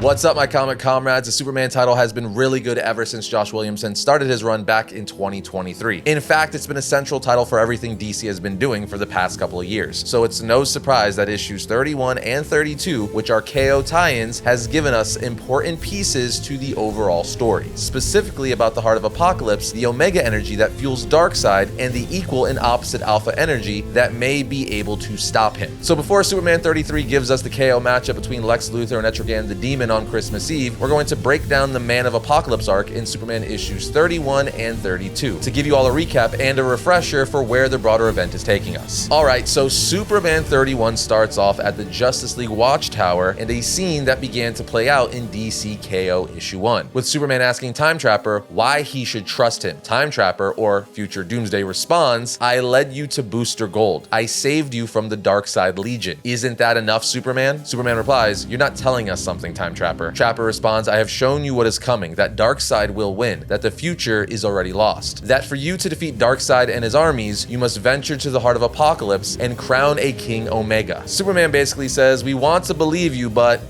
What's up, my comic comrades? The Superman title has been really good ever since Josh Williamson started his run back in 2023. In fact, it's been a central title for everything DC has been doing for the past couple of years. So it's no surprise that issues 31 and 32, which are K.O. tie-ins, has given us important pieces to the overall story. Specifically about the Heart of Apocalypse, the Omega energy that fuels Darkseid, and the equal and opposite Alpha energy that may be able to stop him. So before Superman 33 gives us the K.O. matchup between Lex Luthor and Etrigan the Demon on Christmas Eve, we're going to break down the Man of Apocalypse arc in Superman issues 31 and 32 to give you all a recap and a refresher for where the broader event is taking us. Alright, so Superman 31 starts off at the Justice League Watchtower and a scene that began to play out in DC K.O. issue 1, with Superman asking Time Trapper why he should trust him. Time Trapper, or future Doomsday, responds, "I led you to Booster Gold. I saved you from the Darkseid Legion. Isn't that enough, Superman?" Superman replies, "You're not telling us something, Time Trapper." Trapper responds, "I have shown you what is coming, that Darkseid will win, that the future is already lost. That for you to defeat Darkseid and his armies, you must venture to the Heart of Apocalypse and crown a King Omega." Superman basically says, "We want to believe you, but,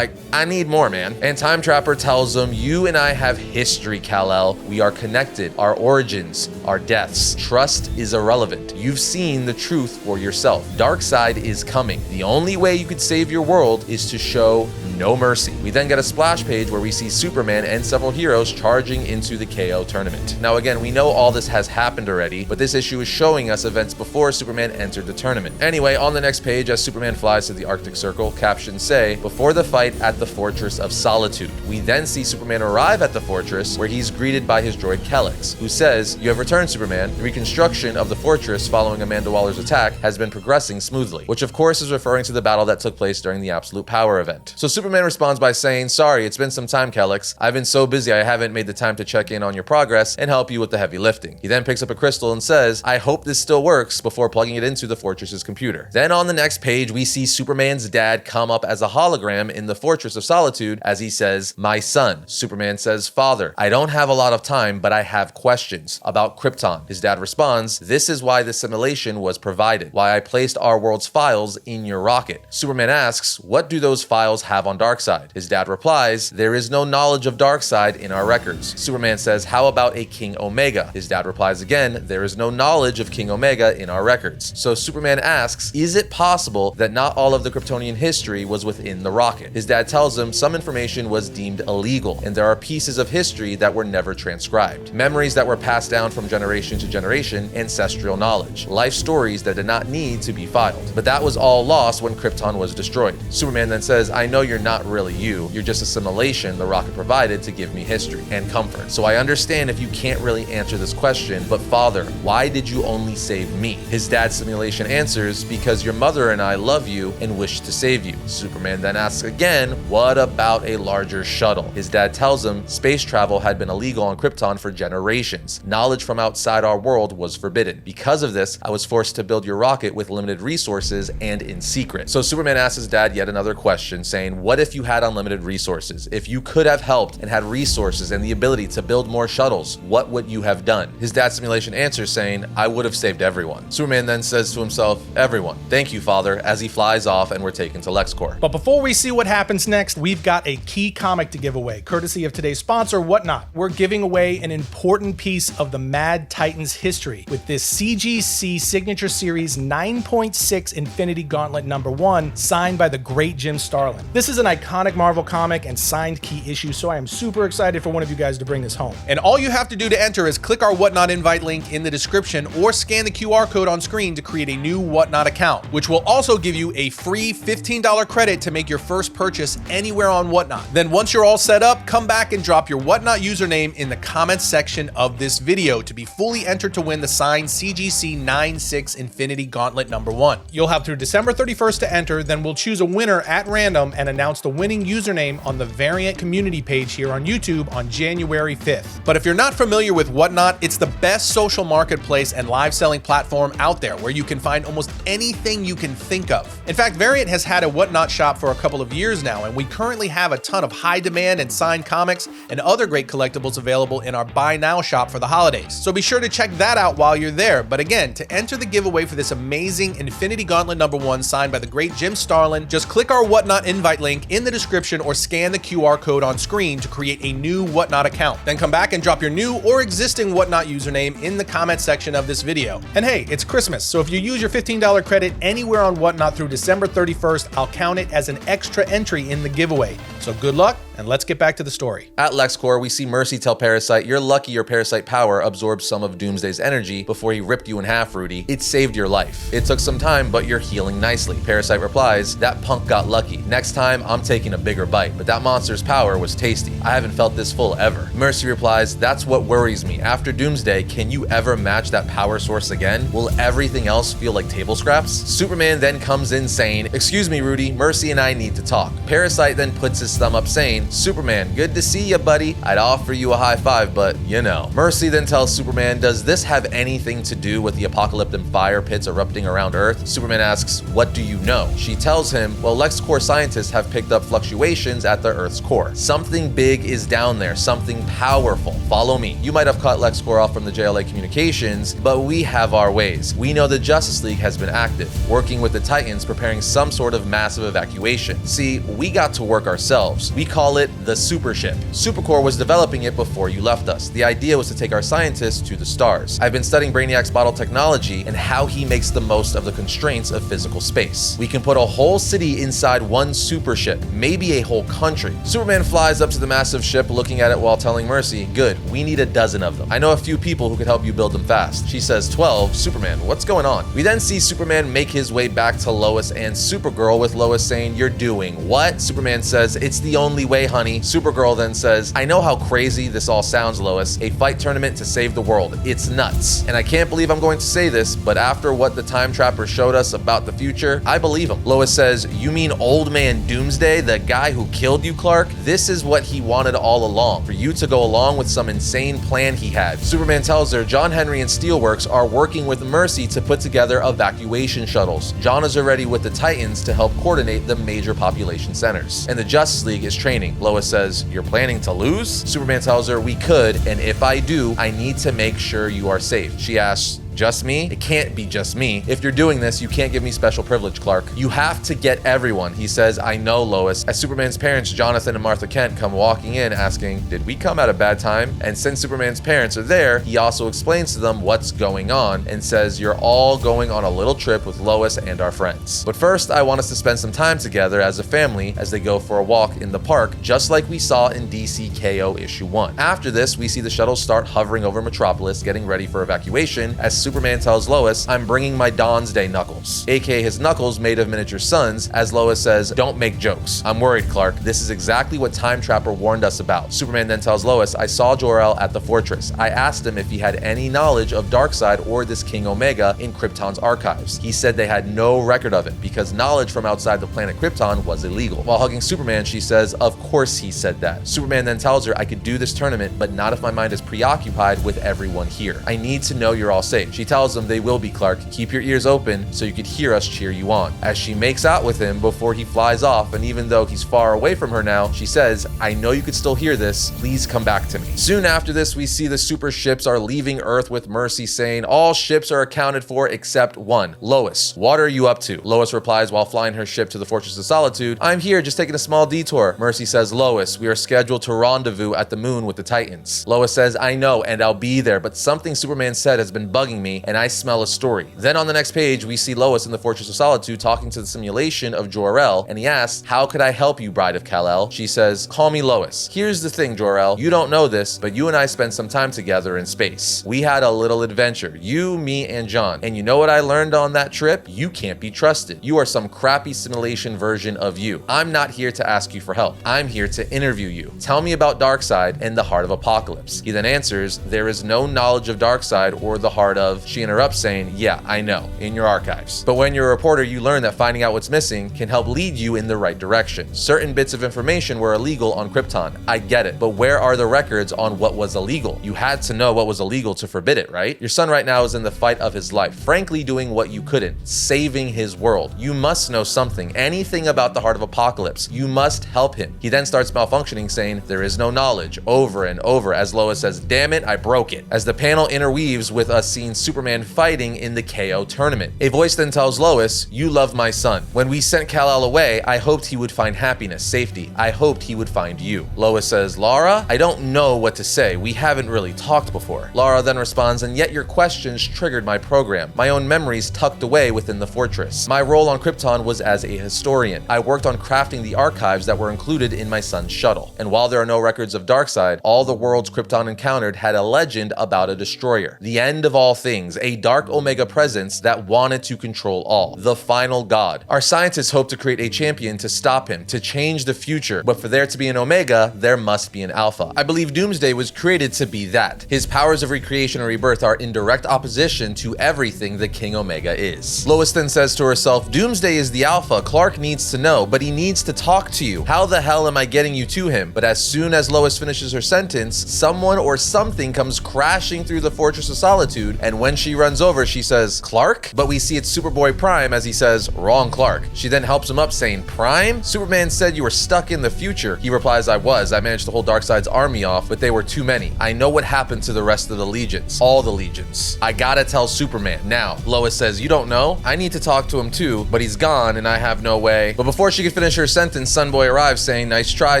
I need more, man." And Time Trapper tells him, "You and I have history, Kal-El. We are connected, our origins, our deaths. Trust is irrelevant. You've seen the truth for yourself. Darkseid is coming. The only way you could save your world is to show no mercy." We then get a splash page where we see Superman and several heroes charging into the K.O. tournament. Now again, we know all this has happened already, but this issue is showing us events before Superman entered the tournament. Anyway, on the next page, as Superman flies to the Arctic Circle, captions say, "Before the fight at the Fortress of Solitude." We then see Superman arrive at the fortress, where he's greeted by his droid Kellex, who says, "You have returned, Superman. The reconstruction of the fortress following Amanda Waller's attack has been progressing smoothly," which of course is referring to the battle that took place during the Absolute Power event. So Superman responds by saying, "Sorry, it's been some time, Kellex. I've been so busy I haven't made the time to check in on your progress and help you with the heavy lifting." He then picks up a crystal and says, "I hope this still works," before plugging it into the fortress's computer. Then on the next page, we see Superman's dad come up as a hologram in the Fortress of Solitude as he says, "My son." Superman says, "Father, I don't have a lot of time, but I have questions about Krypton." His dad responds, "This is why the simulation was provided, why I placed our world's files in your rocket." Superman asks, "What do those files have on Darkseid?" His dad replies, "There is no knowledge of Darkseid in our records." Superman says, "How about a King Omega?" His dad replies again, "There is no knowledge of King Omega in our records." So Superman asks, "Is it possible that not all of the Kryptonian history was within the rocket?" His dad tells him some information was deemed illegal, and there are pieces of history that were never transcribed. Memories that were passed down from generation to generation, ancestral knowledge, life stories that did not need to be filed. But that was all lost when Krypton was destroyed. Superman then says, "I know you're not really you. You're just a simulation the rocket provided to give me history and comfort. So I understand if you can't really answer this question, but Father, why did you only save me?" His dad's simulation answers, "Because your mother and I love you and wish to save you." Superman then asks again, "What about a larger shuttle?" His dad tells him space travel had been illegal on Krypton for generations. Knowledge from outside our world was forbidden. Because of this, I was forced to build your rocket with limited resources and in secret. So Superman asks his dad yet another question, saying, "What if you had unlimited resources? If you could have helped and had resources and the ability to build more shuttles, what would you have done?" His dad's simulation answers, saying, "I would have saved everyone." Superman then says to himself, "Everyone. Thank you, Father," as he flies off and we're taken to LexCorp. But before we see what happens next, we've got a key comic to give away, courtesy of today's sponsor, Whatnot. We're giving away an important piece of the Mad Titans history with this CGC Signature Series 9.6 Infinity Gauntlet #1, signed by the great Jim Starlin. This is an iconic Marvel comic and signed key issue, so I am super excited for one of you guys to bring this home. And all you have to do to enter is click our Whatnot invite link in the description or scan the QR code on screen to create a new Whatnot account, which will also give you a free $15 credit to make your first purchase anywhere on Whatnot. Then once you're all set up, come back and drop your Whatnot username in the comments section of this video to be fully entered to win the signed CGC 9.6 Infinity Gauntlet #1. You'll have through December 31st to enter, then we'll choose a winner at random and announce the winning username on the Variant community page here on YouTube on January 5th. But if you're not familiar with Whatnot, it's the best social marketplace and live selling platform out there where you can find almost anything you can think of. In fact, Variant has had a Whatnot shop for a couple of years now, and we currently have a ton of high demand and signed comics and other great collectibles available in our Buy Now shop for the holidays. So be sure to check that out while you're there. But again, to enter the giveaway for this amazing Infinity Gauntlet #1 signed by the great Jim Starlin, just click our Whatnot invite link link in the description or scan the QR code on screen to create a new Whatnot account. Then come back and drop your new or existing Whatnot username in the comment section of this video. And hey, it's Christmas, so if you use your $15 credit anywhere on Whatnot through December 31st, I'll count it as an extra entry in the giveaway. So good luck, and let's get back to the story. At LexCorp, we see Mercy tell Parasite, "You're lucky your Parasite power absorbed some of Doomsday's energy before he ripped you in half, Rudy. It saved your life. It took some time, but you're healing nicely." Parasite replies, "That punk got lucky. Next time, I'm taking a bigger bite, but that monster's power was tasty. I haven't felt this full ever." Mercy replies, "That's what worries me. After Doomsday, can you ever match that power source again? Will everything else feel like table scraps?" Superman then comes in saying, "Excuse me, Rudy, Mercy and I need to talk." Parasite then puts his thumb up saying, "Superman, good to see ya, buddy. I'd offer you a high five, but you know." Mercy then tells Superman, "Does this have anything to do with the apocalyptic fire pits erupting around Earth?" Superman asks, "What do you know?" She tells him, "Well, LexCorp scientists have picked up fluctuations at the Earth's core. Something big is down there, something powerful. Follow me." You might have cut LexCorp off from the JLA communications, but we have our ways. We know the Justice League has been active, working with the Titans, preparing some sort of massive evacuation. See, we got to work ourselves. We call it the Super Ship. Supercorp was developing it before you left us. The idea was to take our scientists to the stars. I've been studying Brainiac's bottle technology and how he makes the most of the constraints of physical space. We can put a whole city inside one super ship, maybe a whole country. Superman flies up to the massive ship, looking at it while telling Mercy, "Good, we need a dozen of them. I know a few people who could help you build them fast." She says, "12? Superman, what's going on?" We then see Superman make his way back to Lois and Supergirl, with Lois saying, "You're doing what?" Superman says, "It's the only way, honey." Supergirl then says, "I know how crazy this all sounds, Lois. A fight tournament to save the world. It's nuts. And I can't believe I'm going to say this, but after what the Time Trapper showed us about the future, I believe him." Lois says, "You mean old man Doomsday, the guy who killed you, Clark? This is what he wanted all along, for you to go along with some insane plan he had." Superman tells her John Henry and Steelworks are working with Mercy to put together evacuation shuttles. John is already with the Titans to help coordinate the major population centers. And the Justice League is training. Lois says, "You're planning to lose?" Superman tells her, "We could, and if I do, I need to make sure you are safe." She asks, "Just me?" "It can't be just me. If you're doing this, you can't give me special privilege, Clark. You have to get everyone." He says, "I know, Lois." As Superman's parents, Jonathan and Martha Kent, come walking in asking, "Did we come at a bad time?" And since Superman's parents are there, he also explains to them what's going on and says, "You're all going on a little trip with Lois and our friends. But first, I want us to spend some time together as a family as they go for a walk in the park, just like we saw in DC K.O. issue 1. After this, we see the shuttles start hovering over Metropolis, getting ready for evacuation, as Superman tells Lois, "I'm bringing my Doomsday knuckles," aka his knuckles made of miniature suns, as Lois says, "Don't make jokes. I'm worried, Clark. This is exactly what Time Trapper warned us about." Superman then tells Lois, "I saw Jor-El at the fortress. I asked him if he had any knowledge of Darkseid or this King Omega in Krypton's archives. He said they had no record of it because knowledge from outside the planet Krypton was illegal." While hugging Superman, she says, "Of course he said that." Superman then tells her, "I could do this tournament, but not if my mind is preoccupied with everyone here. I need to know you're all safe." She tells him, "They will be, Clark. Keep your ears open so you could hear us cheer you on." As she makes out with him before he flies off, and even though he's far away from her now, she says, "I know you could still hear this. Please come back to me." Soon after this, we see the super ships are leaving Earth, with Mercy saying all ships are accounted for except one. "Lois, what are you up to?" Lois replies while flying her ship to the Fortress of Solitude, "I'm here, just taking a small detour." Mercy says, "Lois, we are scheduled to rendezvous at the moon with the Titans." Lois says, "I know, and I'll be there, but something Superman said has been bugging me, and I smell a story." Then on the next page, we see Lois in the Fortress of Solitude talking to the simulation of Jor-El, and he asks, "How could I help you, Bride of Kal-El?" She says, "Call me Lois. Here's the thing, Jor-El, you don't know this, but you and I spent some time together in space. We had a little adventure, you, me, and John. And you know what I learned on that trip? You can't be trusted. You are some crappy simulation version of you. I'm not here to ask you for help. I'm here to interview you. Tell me about Darkseid and the Heart of Apocalypse." He then answers, "There is no knowledge of Darkseid or the Heart of..." She interrupts saying, "Yeah, I know, in your archives. But when you're a reporter, you learn that finding out what's missing can help lead you in the right direction. Certain bits of information were illegal on Krypton. I get it, but where are the records on what was illegal? You had to know what was illegal to forbid it, right? Your son right now is in the fight of his life, frankly doing what you couldn't, saving his world. You must know something, anything about the Heart of Apocalypse. You must help him." He then starts malfunctioning, saying, "There is no knowledge," over and over, as Lois says, "Damn it, I broke it." As the panel interweaves with us seeing Superman fighting in the K.O. tournament. A voice then tells Lois, "You love my son. When we sent Kal-El away, I hoped he would find happiness, safety. I hoped he would find you." Lois says, "Lara, I don't know what to say. We haven't really talked before." Lara then responds, "And yet your questions triggered my program. My own memories tucked away within the fortress. My role on Krypton was as a historian. I worked on crafting the archives that were included in my son's shuttle. And while there are no records of Darkseid, all the worlds Krypton encountered had a legend about a destroyer. The end of all things, a dark Omega presence that wanted to control all. The final god. Our scientists hope to create a champion to stop him, to change the future. But for there to be an Omega, there must be an Alpha. I believe Doomsday was created to be that. His powers of recreation and rebirth are in direct opposition to everything the King Omega is." Lois then says to herself, "Doomsday is the Alpha. Clark needs to know, but he needs to talk to you. How the hell am I getting you to him?" But as soon as Lois finishes her sentence, someone or something comes crashing through the Fortress of Solitude, and when she runs over, she says, "Clark?" But we see it's Superboy Prime as he says, "Wrong Clark." She then helps him up saying, "Prime? Superman said you were stuck in the future." He replies, "I was. I managed to hold Darkseid's army off, but they were too many. I know what happened to the rest of the legions. All the legions. I gotta tell Superman now." Lois says, "You don't know? I need to talk to him too, but he's gone and I have no way." But before she could finish her sentence, Sunboy arrives saying, "Nice try,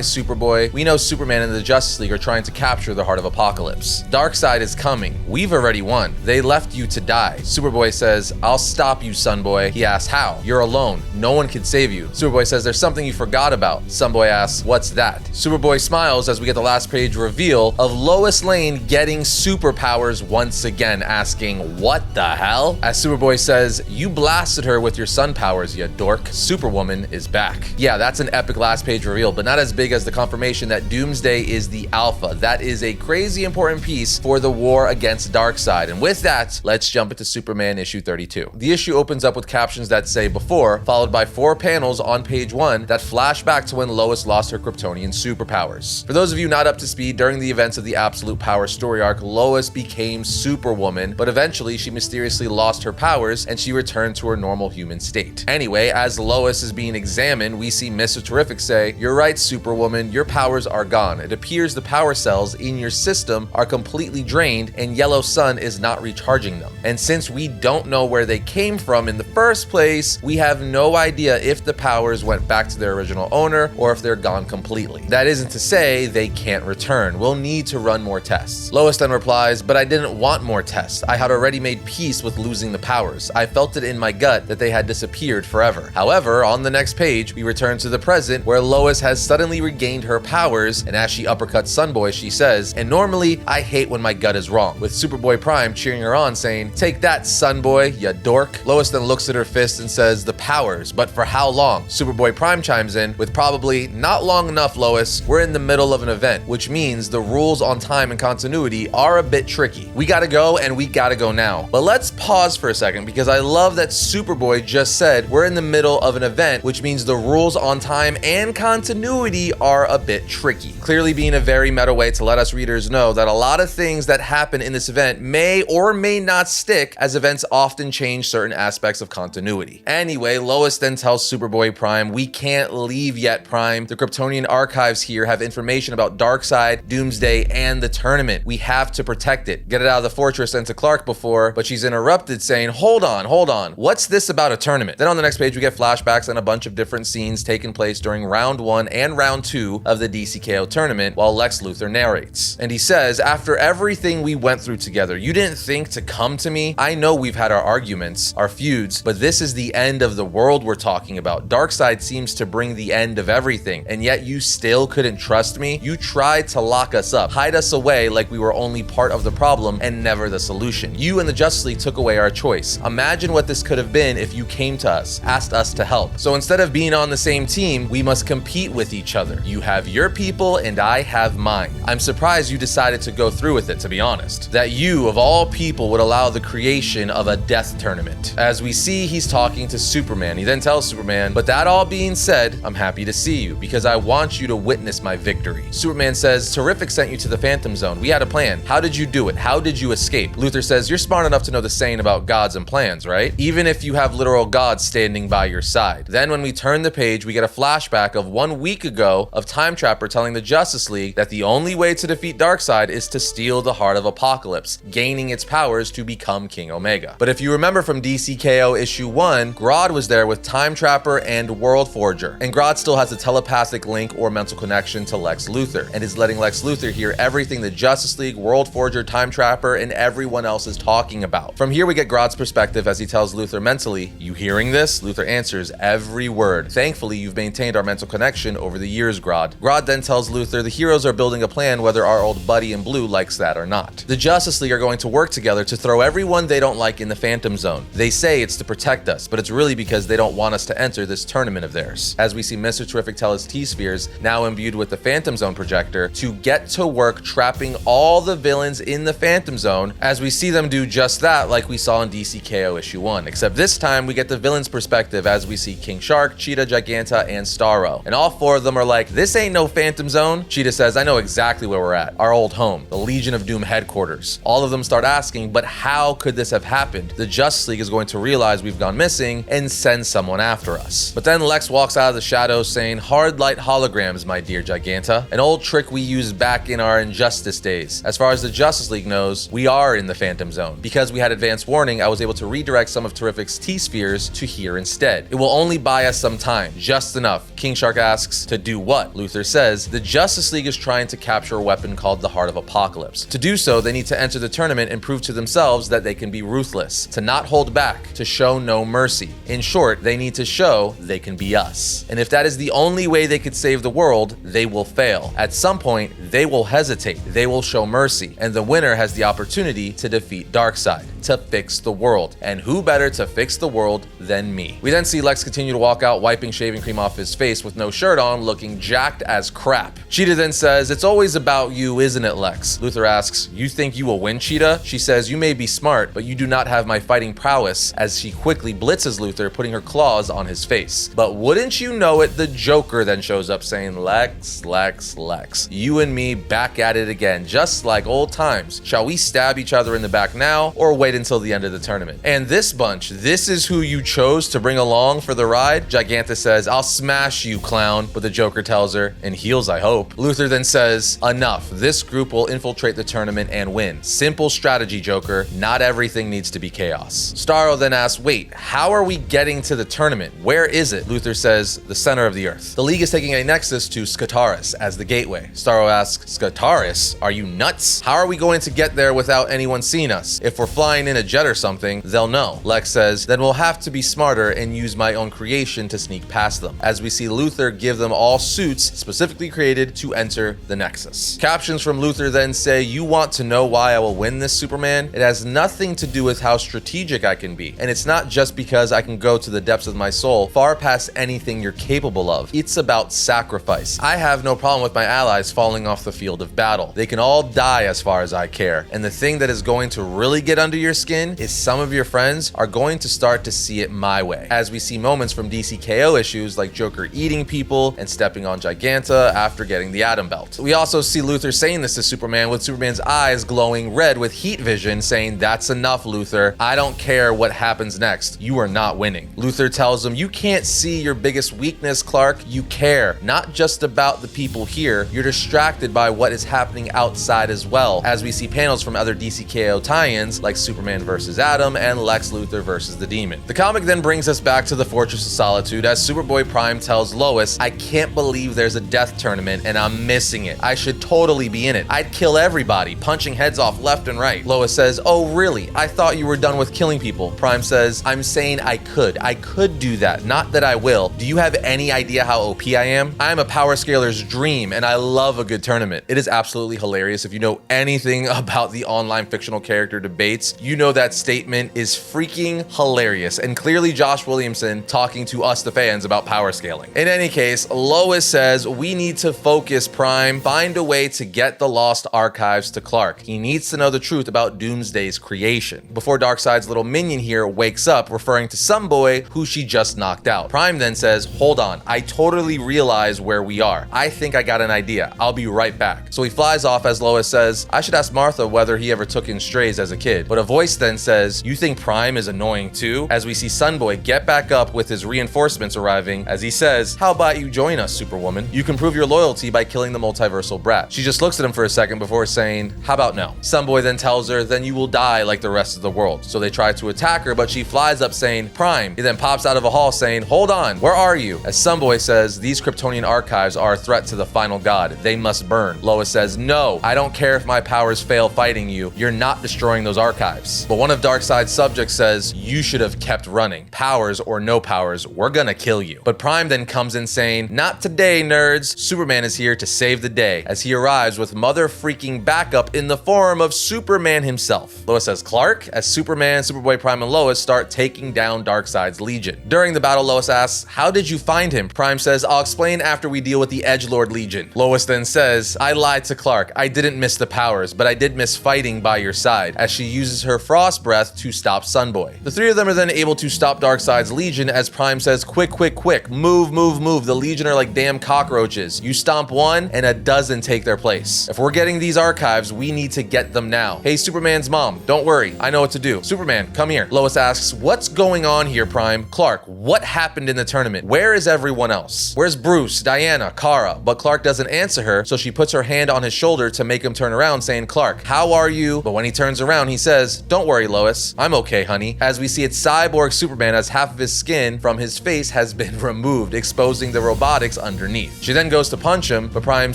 Superboy. We know Superman and the Justice League are trying to capture the Heart of Apokolips. Darkseid is coming. We've already won. They left you to die." Superboy says, "I'll stop you, Sunboy." He asks, "How?" "You're alone. No one can save you." Superboy says, "There's something you forgot about." Sunboy asks, "What's that?" Superboy smiles as we get the last page reveal of Lois Lane getting superpowers once again, asking, "What the hell?" As Superboy says, "You blasted her with your sun powers, you dork. Superwoman is back." Yeah, that's an epic last page reveal, but not as big as the confirmation that Doomsday is the Alpha. That is a crazy important piece for the war against Darkseid. And with that, let's jump into Superman issue 32. The issue opens up with captions that say "before," followed by 4 panels on page 1 that flash back to when Lois lost her Kryptonian superpowers. For those of you not up to speed, during the events of the Absolute Power story arc, Lois became Superwoman, but eventually she mysteriously lost her powers and she returned to her normal human state. Anyway, as Lois is being examined, we see Mr. Terrific say, "You're right, Superwoman, your powers are gone. It appears the power cells in your system are completely drained and Yellow Sun is not recharging them. And since we don't know where they came from in the first place, we have no idea if the powers went back to their original owner or if they're gone completely. That isn't to say they can't return. We'll need to run more tests." Lois then replies, "But I didn't want more tests. I had already made peace with losing the powers. I felt it in my gut that they had disappeared forever." However, on the next page, we return to the present where Lois has suddenly regained her powers, and as she uppercuts Sunboy, she says, "And normally, I hate when my gut is wrong," with Superboy Prime cheering her on saying, "Take that, Sunboy, ya dork." Lois then looks at her fist and says, "The powers, but for how long?" Superboy Prime chimes in with, "Probably not long enough, Lois. We're in the middle of an event, which means the rules on time and continuity are a bit tricky. We gotta go and we gotta go now." But let's pause for a second because I love that Superboy just said we're in the middle of an event, which means the rules on time and continuity are a bit tricky. Clearly being a very meta way to let us readers know that a lot of things that happen in this event may or may not stick, as events often change certain aspects of continuity. Anyway, Lois then tells Superboy Prime, "We can't leave yet, Prime. The Kryptonian archives here have information about Darkseid, Doomsday, and the tournament. We have to protect it. Get it out of the fortress and to Clark before," but she's interrupted saying, hold on. What's this about a tournament?" Then on the next page, we get flashbacks and a bunch of different scenes taking place during round 1 and round 2 of the DC K.O. tournament while Lex Luthor narrates. And he says, "After everything we went through together, you didn't think to come to me? I know we've had our arguments, our feuds, but this is the end of the world we're talking about. Darkseid seems to bring the end of everything, and yet you still couldn't trust me? You tried to lock us up, hide us away like we were only part of the problem and never the solution. You and the Justice League took away our choice. Imagine what this could have been if you came to us, asked us to help. So instead of being on the same team, we must compete with each other. You have your people and I have mine. I'm surprised you decided to go through with it, to be honest. That you, of all people, would allow the creation of a death tournament." As we see, he's talking to Superman. He then tells Superman, "But that all being said, I'm happy to see you because I want you to witness my victory." Superman says, "Terrific sent you to the Phantom Zone. We had a plan. How did you do it? How did you escape?" Luthor says, "You're smart enough to know the saying about gods and plans, right? Even if you have literal gods standing by your side." Then when we turn the page, we get a flashback of 1 week ago of Time Trapper telling the Justice League that the only way to defeat Darkseid is to steal the Heart of Apokolips, gaining its power powers to become King Omega. But if you remember from DC K.O. issue 1, Grodd was there with Time Trapper and World Forger, and Grodd still has a telepathic link or mental connection to Lex Luthor, and is letting Lex Luthor hear everything the Justice League, World Forger, Time Trapper, and everyone else is talking about. From here we get Grodd's perspective as he tells Luthor mentally, "You hearing this?" Luthor answers, "Every word. Thankfully, you've maintained our mental connection over the years, Grodd." Grodd then tells Luthor the heroes are building a plan whether our old buddy in blue likes that or not. The Justice League are going to work together to throw everyone they don't like in the Phantom Zone. They say it's to protect us, but it's really because they don't want us to enter this tournament of theirs. As we see Mr. Terrific tell his T-Spheres, now imbued with the Phantom Zone projector, to get to work trapping all the villains in the Phantom Zone, as we see them do just that like we saw in DC K.O. issue 1. Except this time we get the villain's perspective as we see King Shark, Cheetah, Giganta, and Starro. And all four of them are like, "This ain't no Phantom Zone." Cheetah says, "I know exactly where we're at. Our old home, the Legion of Doom headquarters." All of them start asking, but how could this have happened? The Justice League is going to realize we've gone missing and send someone after us. But then Lex walks out of the shadows saying, "Hard light holograms, my dear Giganta. An old trick we used back in our Injustice days. As far as the Justice League knows, we are in the Phantom Zone. Because we had advance warning, I was able to redirect some of Terrific's T-Spheres to here instead. It will only buy us some time, just enough." King Shark asks, "To do what?" Luthor says, "The Justice League is trying to capture a weapon called the Heart of Apocalypse. To do so, they need to enter the tournament and prove to themselves that they can be ruthless, to not hold back, to show no mercy. In short, they need to show they can be us. And if that is the only way they could save the world, they will fail. At some point, they will hesitate, they will show mercy, and the winner has the opportunity to defeat Darkseid, to fix the world. And who better to fix the world than me?" We then see Lex continue to walk out, wiping shaving cream off his face with no shirt on, looking jacked as crap. Cheetah then says, "It's always about you, isn't it, Lex?" Luthor asks, "You think you will win, Cheetah?" She says, "You may be smart, but you do not have my fighting prowess," as she quickly blitzes Luthor, putting her claws on his face. But wouldn't you know it, the Joker then shows up saying, "Lex, Lex, Lex, you and me back at it again, just like old times. Shall we stab each other in the back now, or wait until the end of the tournament? And this bunch, this is who you chose to bring along for the ride?" Giganta says, "I'll smash you, clown," but the Joker tells her, "In heels, I hope." Luthor then says, "Enough. This group will infiltrate the tournament and win. Simple strategy, Joker. Not everything needs to be chaos." Starro then asks, "Wait, how are we getting to the tournament? Where is it?" Luthor says, "The center of the earth. The League is taking a nexus to Skataris as the gateway." Starro asks, "Skataris? Are you nuts? How are we going to get there without anyone seeing us? If we're flying in a jet or something, they'll know." Lex says, "Then we'll have to be smarter and use my own creation to sneak past them," as we see Luthor give them all suits specifically created to enter the Nexus. Captions from Luthor then say, "You want to know why I will win this, Superman? It has nothing to do with how strategic I can be. And it's not just because I can go to the depths of my soul, far past anything you're capable of. It's about sacrifice. I have no problem with my allies falling off the field of battle. They can all die as far as I care. And the thing that is going to really get under your skin is some of your friends are going to start to see it my way." As we see moments from DC K.O. issues like Joker eating people and stepping on Giganta after getting the Atom Belt. We also see Luthor saying this to Superman with Superman's eyes glowing red with heat vision, saying, "That's enough, Luthor. I don't care what happens next. You are not winning." Luthor tells him, "You can't see your biggest weakness, Clark. You care. Not just about the people here. You're distracted by what is happening outside as well." As we see panels from other DC K.O. tie-ins like Superman vs. Atom and Lex Luthor vs. the Demon. The comic then brings us back to the Fortress of Solitude as Superboy Prime tells Lois, "I can't believe there's a death tournament and I'm missing it. I should totally be in it. I'd kill everybody, punching heads off left and right." Lois says, "Oh really? I thought you were done with killing people." Prime says, "I'm saying I could do that, not that I will. Do you have any idea how OP I am? I'm a power scaler's dream and I love a good tournament." It is absolutely hilarious. If you know anything about the online fictional character debates, you know that statement is freaking hilarious and clearly Josh Williamson talking to us, the fans, about power scaling. In any case, Lois says, "We need to focus, Prime. Find a way to get the lost archives to Clark. He needs to know the truth about Doomsday's creation." Before Darkseid's little minion here wakes up, referring to some boy who she just knocked out. Prime then says, "Hold on, I totally realize where we are. I think I got an idea. I'll be right back." So he flies off as Lois says, "I should ask Martha whether he ever took in strays as a kid." But a voice voice then says, "You think Prime is annoying too?" As we see Sunboy get back up with his reinforcements arriving, as he says, "How about you join us, Superwoman? You can prove your loyalty by killing the multiversal brat." She just looks at him for a second before saying, "How about no?" Sunboy then tells her, "Then you will die like the rest of the world." So they try to attack her, but she flies up saying, "Prime." He then pops out of a hall saying, "Hold on, where are you?" As Sunboy says, "These Kryptonian archives are a threat to the final god. They must burn." Lois says, "No, I don't care if my powers fail fighting you. You're not destroying those archives." But one of Darkseid's subjects says, "You should have kept running. Powers or no powers, we're gonna kill you." But Prime then comes in saying, "Not today, nerds. Superman is here to save the day," as he arrives with mother freaking backup in the form of Superman himself. Lois says, "Clark?" as Superman, Superboy Prime, and Lois start taking down Darkseid's Legion. During the battle, Lois asks, "How did you find him?" Prime says, "I'll explain after we deal with the Edgelord Legion." Lois then says, "I lied to Clark. I didn't miss the powers, but I did miss fighting by your side," as she uses her frost breath to stop Sunboy. The three of them are then able to stop Darkseid's Legion as Prime says, "Quick, quick, quick, move, move, move. The Legion are like damn cockroaches. You stomp one and a dozen take their place. If we're getting these archives, we need to get them now. Hey, Superman's mom, don't worry. I know what to do. Superman, come here." Lois asks, "What's going on here, Prime?" "Clark, what happened in the tournament? Where is everyone else? Where's Bruce, Diana, Kara?" But Clark doesn't answer her, so she puts her hand on his shoulder to make him turn around, saying, "Clark, how are you?" But when he turns around, he says, "Don't worry, Lois. I'm okay, honey." As we see it's Cyborg Superman, as half of his skin from his face has been removed, exposing the robotics underneath. She then goes to punch him, but Prime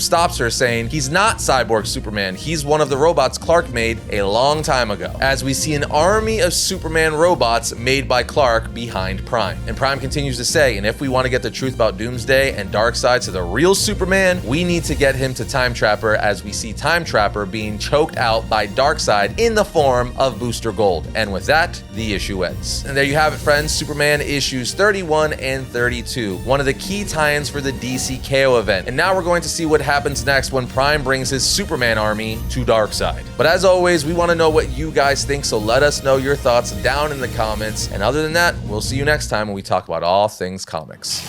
stops her, saying, "He's not Cyborg Superman. He's one of the robots Clark made a long time ago." As we see an army of Superman robots made by Clark behind Prime. And Prime continues to say, "And if we want to get the truth about Doomsday and Darkseid to the real Superman, we need to get him to Time Trapper," as we see Time Trapper being choked out by Darkseid in the form of Booster Gold. And with that, the issue ends. And there you have it, friends. Superman issues 31 and 32. One of the key tie-ins for the DC K.O. event. And now we're going to see what happens next when Prime brings his Superman army to Darkseid. But as always, we want to know what you guys think, so let us know your thoughts down in the comments. And other than that, we'll see you next time when we talk about all things comics.